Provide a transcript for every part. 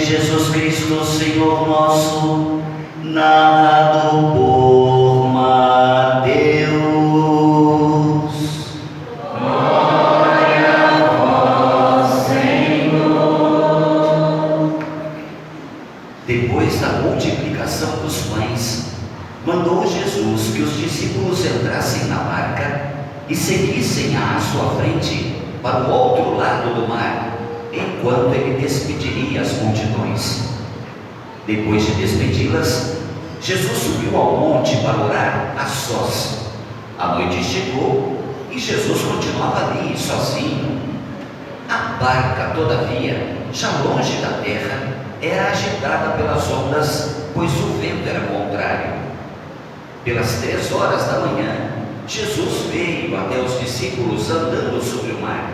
Jesus Cristo, Senhor nosso, narrado por Mateus. Glória a vós, Senhor. Depois da multiplicação dos pães, mandou Jesus que os discípulos entrassem na barca e seguissem à sua frente para o outro lado do mar, enquanto ele despediria as multidões. Depois de despedi-las, Jesus subiu ao monte para orar a sós. A noite chegou e Jesus continuava ali, sozinho. A barca, todavia, já longe da terra, era agitada pelas ondas, pois o vento era contrário. Pelas 3 horas da manhã, Jesus veio até os discípulos andando sobre o mar.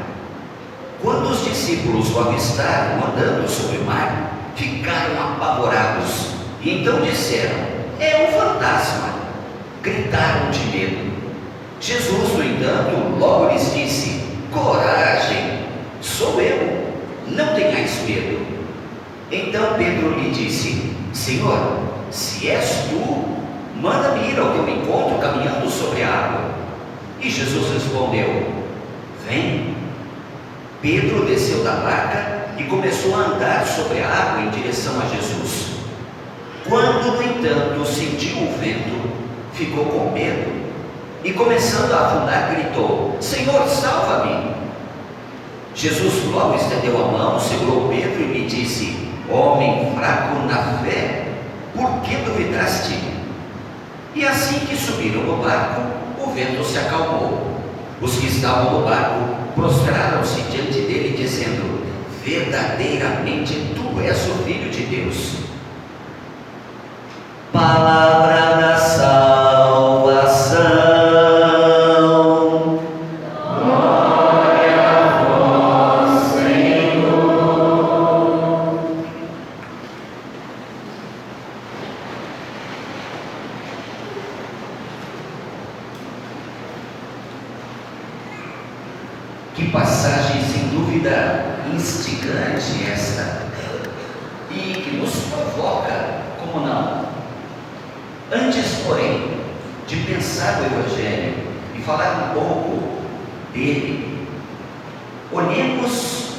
Quando os discípulos o avistaram andando sobre o mar, ficaram apavorados e então disseram: é um fantasma! Gritaram de medo. Jesus, no entanto, logo lhes disse: coragem, sou eu, não tenhais medo. Então Pedro lhe disse: Senhor, se és tu, manda-me ir ao teu encontro caminhando sobre a água. E Jesus respondeu: vem. Pedro desceu da barca e começou a andar sobre a água em direção a Jesus. Quando, no entanto, sentiu o vento, ficou com medo e, começando a afundar, gritou: Senhor, salva-me! Jesus logo estendeu a mão, segurou Pedro e lhe disse: homem fraco na fé, por que duvidaste? E assim que subiram no barco, o vento se acalmou. Os que estavam no barco prostraram-se diante dele, dizendo: verdadeiramente tu és o Filho de Deus. Palavra da salvação. Glória a vós, Senhor. Que passagem sem dúvida instigante esta, e que nos provoca, como não? Antes, porém, de pensar no Evangelho e falar um pouco dele, olhemos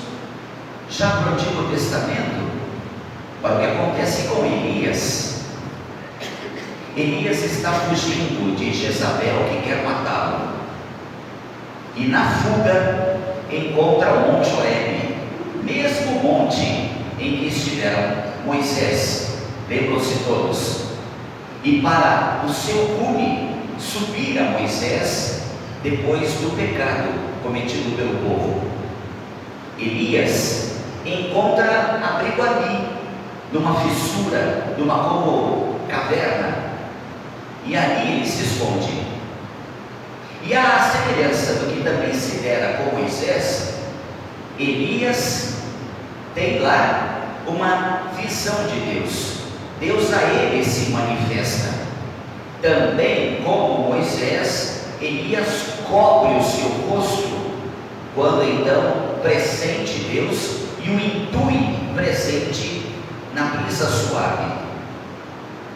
já para o Antigo Testamento para o que acontece com Elias. Elias está fugindo de Jezabel, que quer matá-lo, e na fuga encontra o Monte Horebe, mesmo monte em que estiveram Moisés, lembram-se todos. E para o seu cume subir a Moisés depois do pecado cometido pelo povo. Elias encontra abrigo ali, numa fissura, numa como caverna, e ali ele se esconde. E à semelhança do que também se dera com Moisés, Elias tem lá uma visão de Deus. Deus a ele se manifesta. Também como Moisés, Elias cobre o seu rosto, quando então pressente Deus e o intui presente na brisa suave.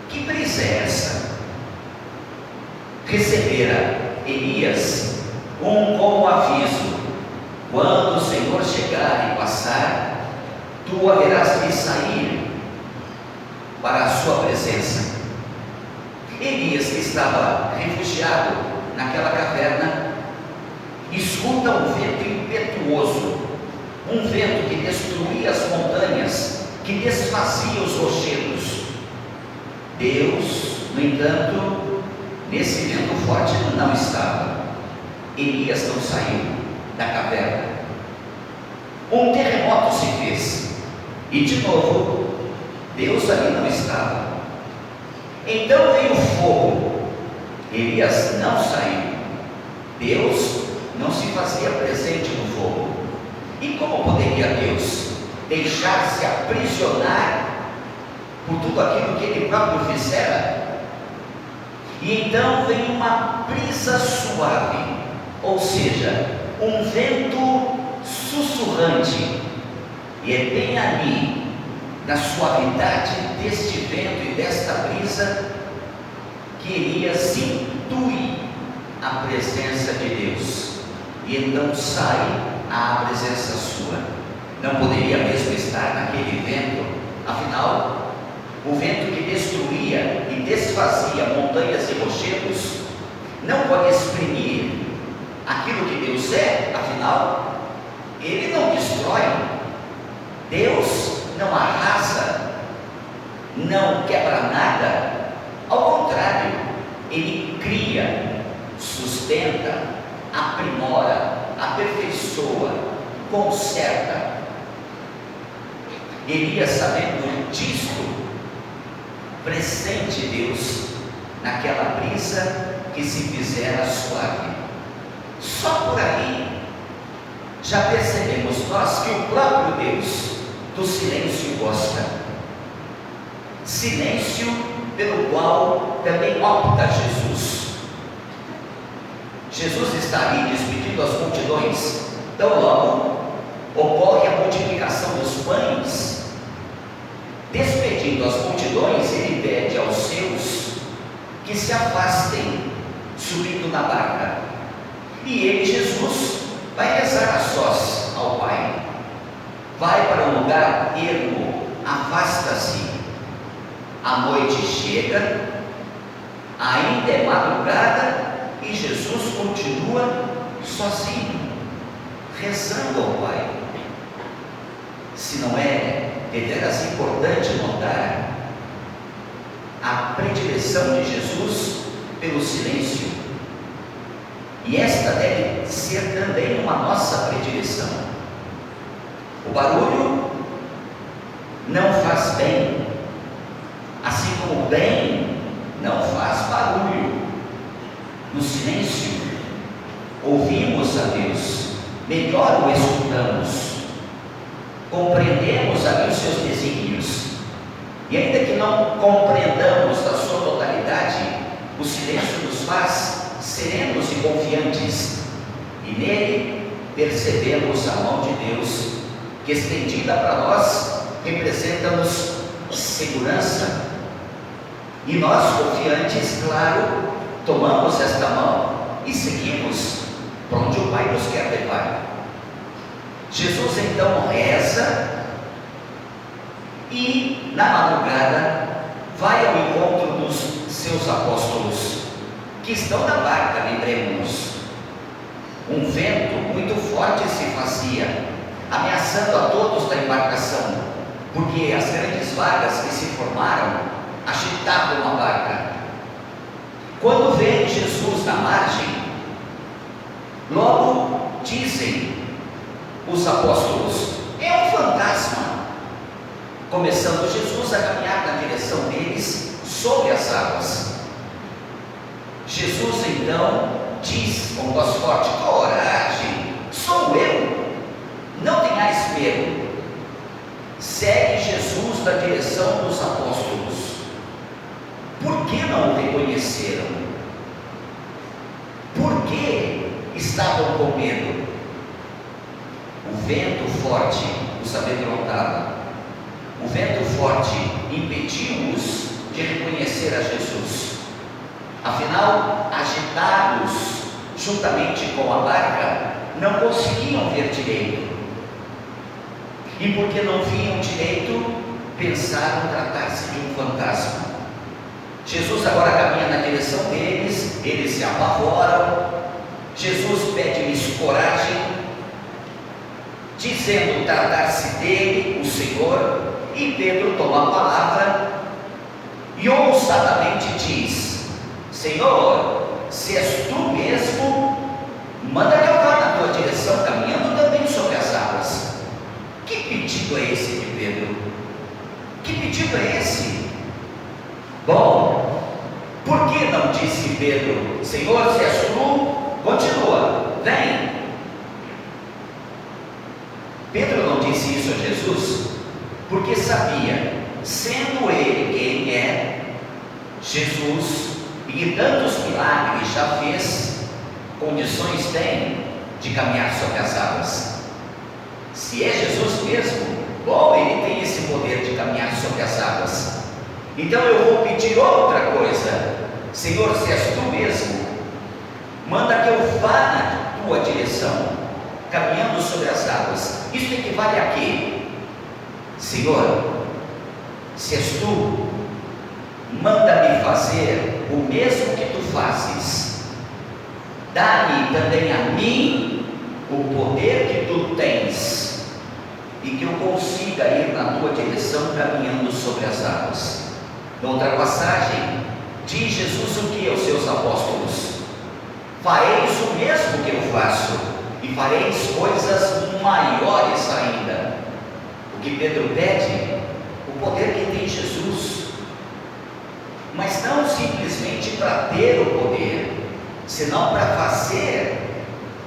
Que brisa é essa? Recebera Elias como aviso: quando o Senhor chegar e passar, tu haverás de sair para a sua presença. Elias, que estava refugiado naquela caverna, escuta um vento impetuoso, um vento que destruía as montanhas, que desfazia os rochedos. Deus, no entanto, nesse vento forte não estava. Elias não saiu da caverna. Um terremoto se fez, e de novo Deus ali não estava. Então veio fogo. Elias não saiu. Deus não se fazia presente no fogo. E como poderia Deus deixar-se aprisionar por tudo aquilo que ele próprio fizera? E então vem uma brisa suave, ou seja, um vento sussurrante. E é bem ali, na suavidade deste vento e desta brisa, que Elias intui a presença de Deus, e então sai à presença sua. Não poderia mesmo estar naquele vento, afinal, o vento que destruía e desfazia montanhas e rochedos não pode exprimir aquilo que Deus é, afinal, Ele não destrói, Deus não arrasa, não quebra nada, ao contrário, Ele cria, sustenta, aprimora, aperfeiçoa, conserta. Elias, sabendo disto, pressente Deus naquela brisa que se fizera suave. Só por aí já percebemos nós que o próprio Deus do silêncio gosta, silêncio pelo qual também opta Jesus. Jesus está ali despedindo as multidões, tão logo ocorre a multiplicação dos pães. Despedindo as multidões, ele pede aos seus que se afastem, subindo na barca, e ele, Jesus, vai rezar a sós ao Pai, vai para um lugar ermo, afasta-se. A noite chega, ainda é madrugada, e Jesus continua sozinho, rezando ao Pai. Se não é deveras importante notar a predileção de Jesus pelo silêncio, e esta deve ser também uma nossa predileção. O barulho não faz bem, assim como o bem não faz barulho. No silêncio ouvimos a Deus, melhor o escutamos, compreendemos ali os seus desígnios, e ainda que não compreendamos da sua totalidade, o silêncio nos faz serenos e confiantes, e nele percebemos a mão de Deus, que estendida para nós representa-nos segurança, e nós confiantes, claro, tomamos esta mão e seguimos para onde o Pai nos quer levar. Jesus então reza e na madrugada vai ao encontro dos seus apóstolos, que estão na barca, lembremos-nos. Um vento muito forte se fazia, ameaçando a todos da embarcação, porque as grandes vagas que se formaram agitavam a barca. Quando vêem Jesus na margem, logo dizem os apóstolos: é um fantasma. Começando Jesus a caminhar na direção deles sobre as águas. Jesus então diz com voz forte: coragem, sou eu, não tenhais medo. Segue Jesus na direção dos apóstolos. Por que não o reconheceram? Por que estavam com medo? O vento forte os amedrontava. O vento forte impediu-os de reconhecer a Jesus. Afinal, agitados juntamente com a barca, não conseguiam ver direito. E porque não viam direito, pensaram tratar-se de um fantasma. Jesus agora caminha na direção deles, eles se apavoram. Jesus pede-lhes coragem, dizendo tratar-se dele, o Senhor, e Pedro toma a palavra e ousadamente diz: Senhor, se és tu mesmo, manda-me eu vá na tua direção, caminhando também sobre as águas. Que pedido é esse de Pedro? Que pedido é esse? Bom, por que não disse Pedro: Senhor, se és tu, continua, vem? Pedro não disse isso a Jesus porque sabia, sendo ele quem é, Jesus, e que tantos milagres já fez, condições tem de caminhar sobre as águas. Se é Jesus mesmo, bom, ele tem esse poder de caminhar águas. Então eu vou pedir outra coisa: Senhor, se és tu mesmo, manda que eu vá na tua direção, caminhando sobre as águas. Isso equivale a quê? Senhor, se és tu, manda-me fazer o mesmo que tu fazes. Dá-me também a mim o poder que tu tens, e que eu consiga ir na tua direção caminhando sobre as águas. Noutra passagem, diz Jesus o que aos seus apóstolos: fareis o mesmo que eu faço, e fareis coisas maiores ainda. O que Pedro pede? O poder que tem Jesus, mas não simplesmente para ter o poder, senão para fazer,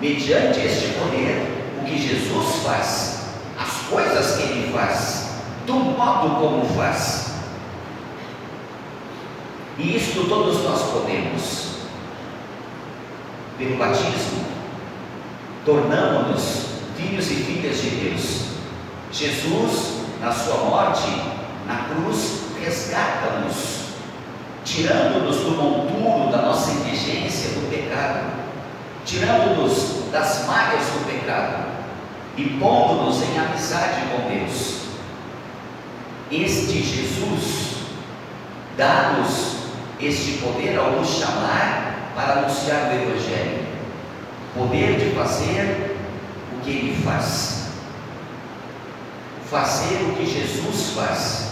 mediante este poder, o que Jesus faz, as coisas que Ele faz, do modo como faz. E isto todos nós podemos. Pelo batismo, tornamos-nos filhos e filhas de Deus. Jesus, na sua morte, na cruz, resgata-nos, tirando-nos do monturo da nossa indigência, do pecado, tirando-nos das malhas do pecado e pondo-nos em amizade com Deus. Este Jesus dá-nos este poder ao nos chamar para anunciar o Evangelho, poder de fazer o que Ele faz, fazer o que Jesus faz.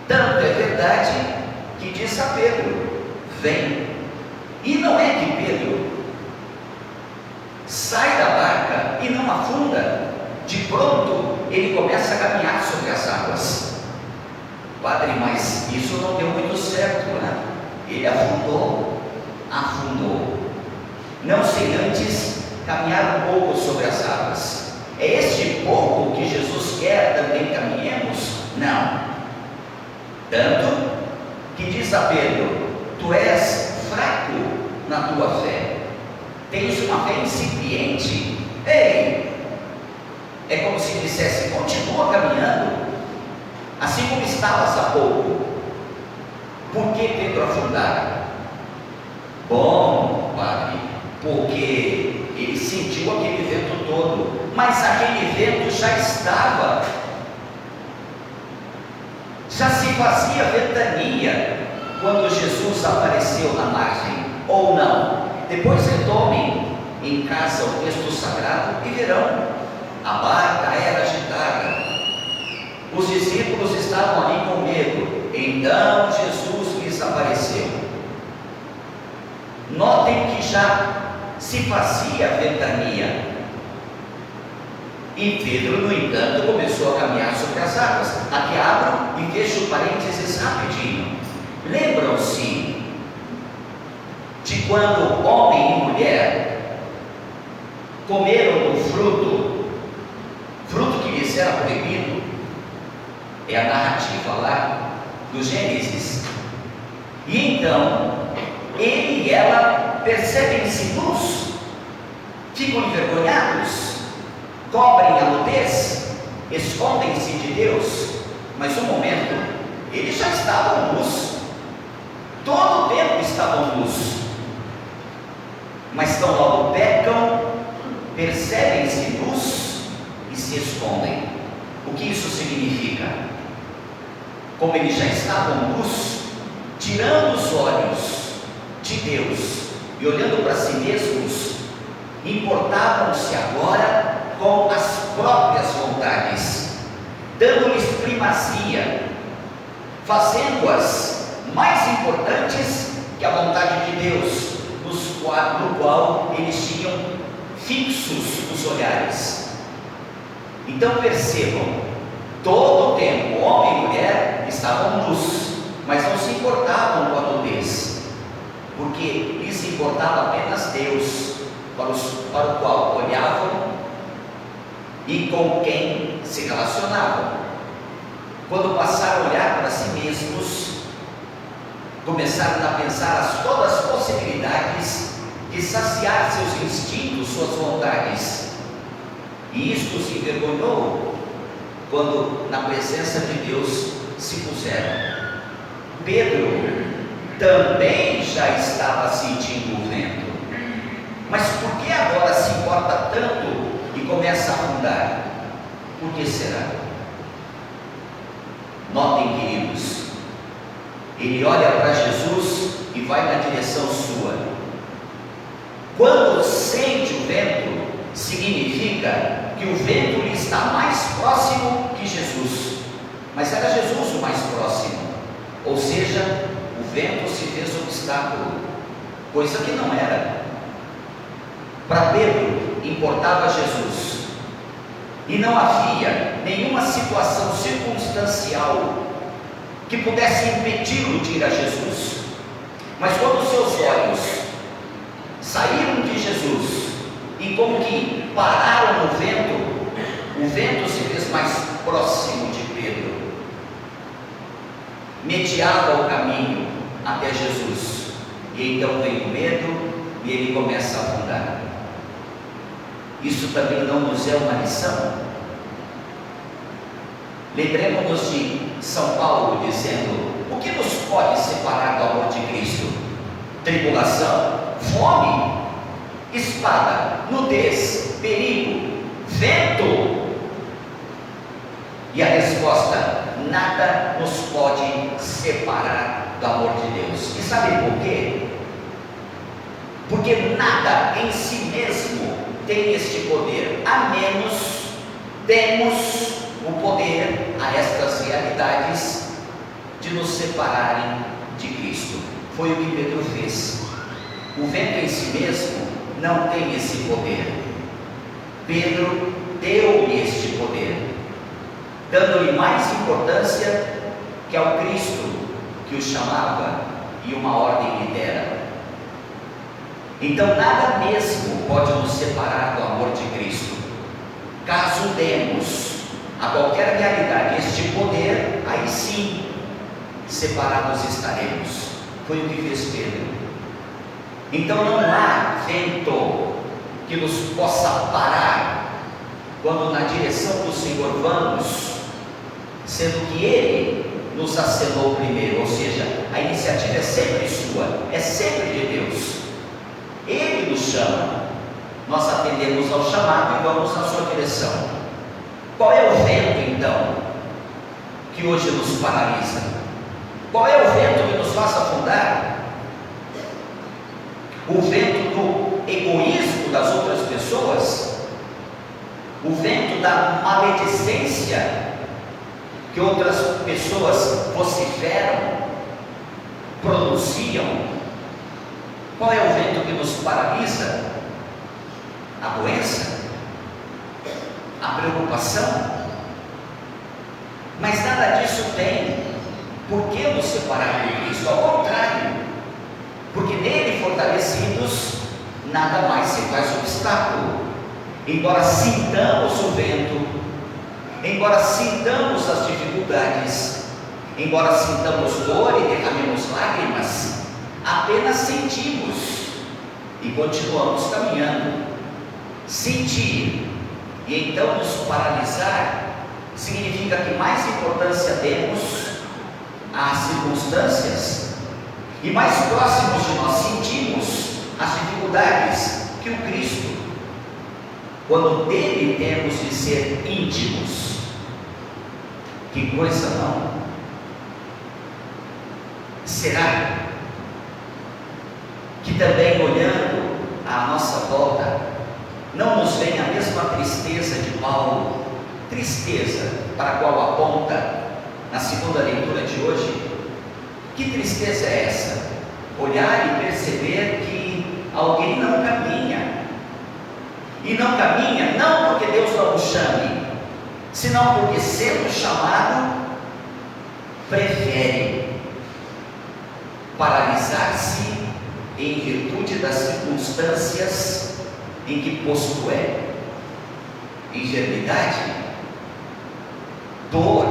Tanto é verdade que diz a Pedro: vem. E não é que Pedro sai da barca e não afunda, de pronto ele começa a caminhar sobre as águas. Padre, mas isso não deu muito certo, né? Ele afundou, não sem antes caminhar um pouco sobre as águas. É este pouco que Jesus quer também caminhemos? Não. Tanto que diz a Pedro: tu és fraco na tua fé, tens uma fé incipiente. Ei, é como se dissesse: continua caminhando, assim como estavas há pouco. Por que Pedro afundar? Bom, Padre, porque ele sentiu aquele vento todo, mas aquele vento já estava, já se fazia ventania quando Jesus apareceu na margem, ou não? Depois retomem em casa o texto sagrado e verão: a barca era agitada, os discípulos estavam ali com medo. Então Jesus lhes apareceu. Notem que já se fazia ventania, e Pedro, no entanto, começou a caminhar sobre as águas. Aqui abro e fecho parênteses rapidinho. Lembram-se de quando homem e mulher comeram do fruto que lhes era proibido? É a narrativa lá do Gênesis. E então ele e ela percebem-se nus, ficam envergonhados, cobrem a nudez, escondem-se de Deus. Mas um momento, eles já estavam nus, todo o tempo estavam nus, mas tão logo pecam, percebem-se nus e se escondem. O que isso significa? Como eles já estavam nus, tirando os olhos de Deus e olhando para si mesmos, importavam-se agora com as próprias vontades, dando-lhes primazia, fazendo-as mais importantes que a vontade de Deus, no qual eles tinham fixos os olhares. Então percebam, todo o tempo, homem e mulher estavam nus, mas não se importavam com a nudez, porque lhes importava apenas Deus, para o qual olhavam e com quem se relacionavam. Quando passaram a olhar para si mesmos, começaram a pensar todas as possibilidades de saciar seus instintos, suas vontades, e isto se envergonhou quando, na presença de Deus, se puseram. Pedro também já estava sentindo o vento. Mas por que agora se importa tanto e começa a afundar? Por que será? Notem, queridos, ele olha para Jesus e vai na direção sua. Quando sente o vento, significa que o vento lhe está mais próximo que Jesus. Mas era Jesus o mais próximo, ou seja, o vento se fez obstáculo, coisa que não era. Para Pedro importava Jesus, e não havia nenhuma situação circunstancial que pudesse impedi-lo de ir a Jesus. Mas quando seus olhos saíram de Jesus e como que pararam no vento, o vento se fez mais próximo de Pedro, mediava o caminho até Jesus, e então vem o medo e ele começa a afundar. Isso também não nos é uma lição? Lembremos-nos de São Paulo dizendo: o que nos pode separar do amor de Cristo? Tribulação, fome, espada, nudez, perigo, vento. E a resposta: nada nos pode separar do amor de Deus. E sabe por quê? Porque nada em si mesmo tem este poder, a menos temos o poder a estas realidades de nos separarem de Cristo. Foi o que Pedro fez. O vento em si mesmo não tem esse poder. Pedro deu-lhe este poder, dando-lhe mais importância que ao Cristo que o chamava e uma ordem lhe dera. Então nada mesmo pode nos separar do amor de Cristo. Caso demos a qualquer realidade este poder, aí sim separados estaremos. Foi o que fez Pedro. Então não há vento que nos possa parar quando na direção do Senhor vamos, sendo que Ele nos acenou primeiro. Ou seja, a iniciativa é sempre sua, é sempre de Deus. Ele nos chama, nós atendemos ao chamado e vamos na sua direção. Qual é o vento então que hoje nos paralisa? Qual é o vento que nos faz afundar? O vento do egoísmo das outras pessoas? O vento da maledicência que outras pessoas vociferam, pronunciam? Qual é o vento que nos paralisa? A doença? A preocupação? Mas nada disso tem por que nos separar de Cristo. Ao contrário, porque nele fortalecidos, nada mais se faz obstáculo. Embora sintamos o vento, embora sintamos as dificuldades, embora sintamos dor e derramemos lágrimas, apenas sentimos e continuamos caminhando. Sentir e então nos paralisar significa que mais importância demos às circunstâncias e mais próximos de nós sentimos as dificuldades que o Cristo, quando dele temos de ser íntimos. Que coisa, não? Será que também olhando à nossa volta, não nos vem a mesma tristeza de Paulo, tristeza para a qual aponta na segunda leitura de hoje? Que tristeza é essa? Olhar e perceber que alguém não caminha, e não caminha não porque Deus não o chame, senão porque sendo chamado, prefere paralisar-se em virtude das circunstâncias em que posto é. Enfermidade, dor,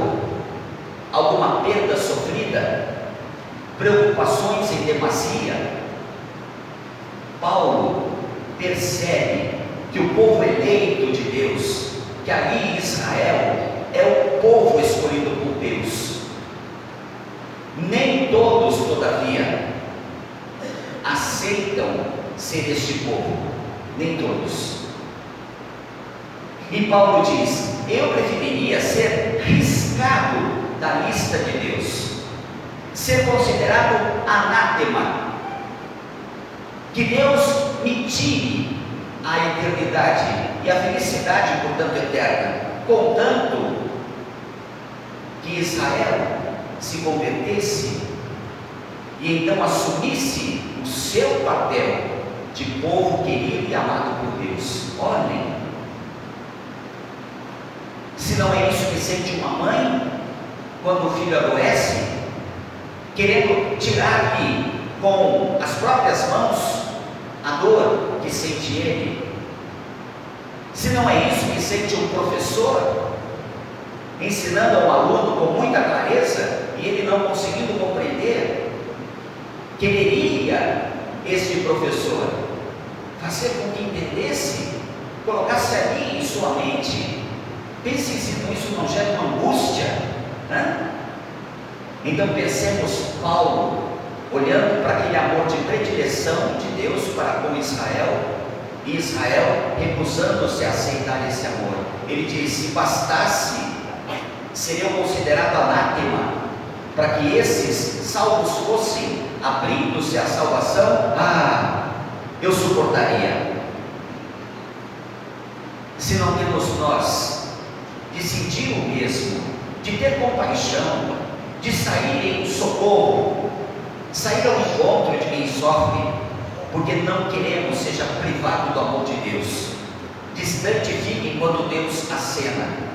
alguma perda sofrida, preocupações em demasia. Paulo percebe que o povo eleito de Deus, que ali Israel é o povo escolhido por Deus, todavia, aceitam ser este povo, nem todos. E Paulo diz: eu preferiria ser riscado da lista de Deus, ser considerado anátema, que Deus me tire a eternidade e a felicidade, portanto, eterna, contanto que Israel se convertesse e então assumisse o seu papel de povo querido e amado por Deus. Olhem, se não é isso que sente uma mãe quando o filho adoece, querendo tirar-lhe com as próprias mãos a dor que sente ele. Se não é isso que sente um professor ensinando a um aluno com muita clareza e ele não conseguindo compreender, quereria este professor fazer com que entendesse, colocasse ali em sua mente. Pense se isso não gera uma angústia, né? Então pensemos Paulo olhando para aquele amor de predileção de Deus para com Israel, e Israel recusando-se a aceitar esse amor. Ele diz: se bastasse, seria considerado anátema, para que esses salvos fossem, abrindo-se à salvação, eu suportaria. Se não temos nós de sentir o mesmo, de ter compaixão, de sair em socorro, sair ao encontro de quem sofre, porque não queremos seja privado do amor de Deus, distante fique quando Deus acena.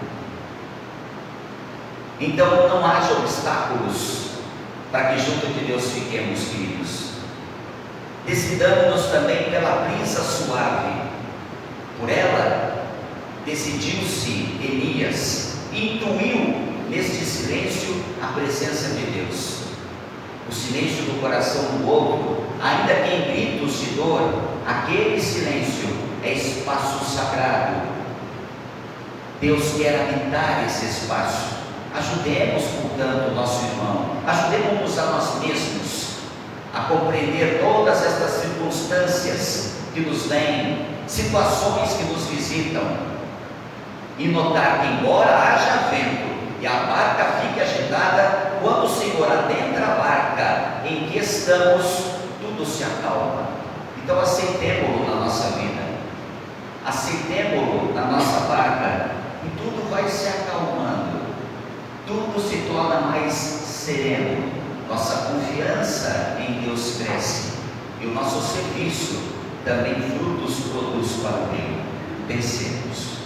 Então não haja obstáculos para que junto de Deus fiquemos, queridos. Decidamos-nos também pela brisa suave. Por ela decidiu-se Elias, intuiu neste silêncio a presença de Deus. O silêncio do coração do outro, ainda que em gritos de dor, aquele silêncio é espaço sagrado. Deus quer habitar esse espaço. Ajudemos, portanto, nosso irmão, ajudemos-nos a nós mesmos a compreender todas estas circunstâncias que nos vêm, situações que nos visitam, e notar que, embora haja vento e a barca fique agitada, quando o Senhor adentra a barca em que estamos, tudo se acalma. Então aceitemo-lo na nossa vida, aceitemo-lo na nossa barca, e tudo vai se acalmando, tudo se torna mais sereno, nossa confiança em Deus cresce, e o nosso serviço também frutos produz para o reino. Pensemos.